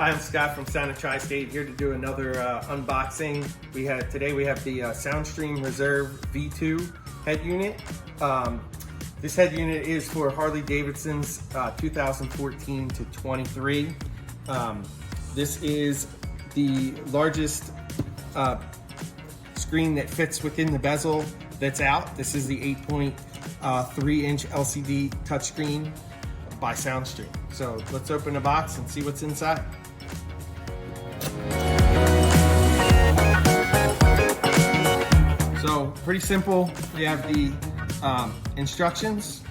Hi, I'm Scott from Soundoftristate, here to do another unboxing. Today we have the Soundstream Reserve V2 head unit. This head unit is for Harley Davidson's 2014 to 23. This is the largest screen that fits within the bezel that's out. This is the 8.3-inch LCD touchscreen by Soundstream. So let's open the box and see what's inside. So pretty simple. We have the instructions.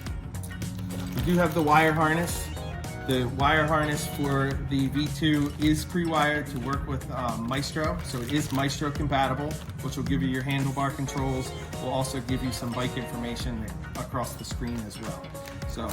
We do have the wire harness. The wire harness for the V2 is pre-wired to work with Maestro, so it is Maestro compatible, which will give you your handlebar controls. Will also give you some bike information across the screen as well. So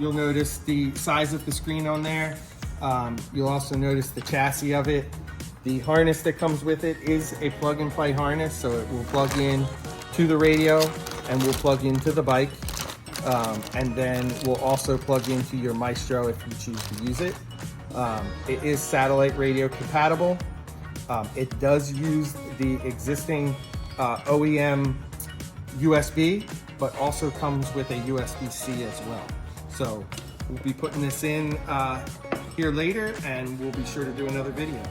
you'll notice the size of the screen on there. You'll also notice the chassis of it. The harness that comes with it is a plug and play harness, so it will plug in to the radio and will plug into the bike. And then will also plug into your Maestro if you choose to use it. It is satellite radio compatible. It does use the existing OEM USB, but also comes with a USB-C as well. So we'll be putting this in here later, and we'll be sure to do another video.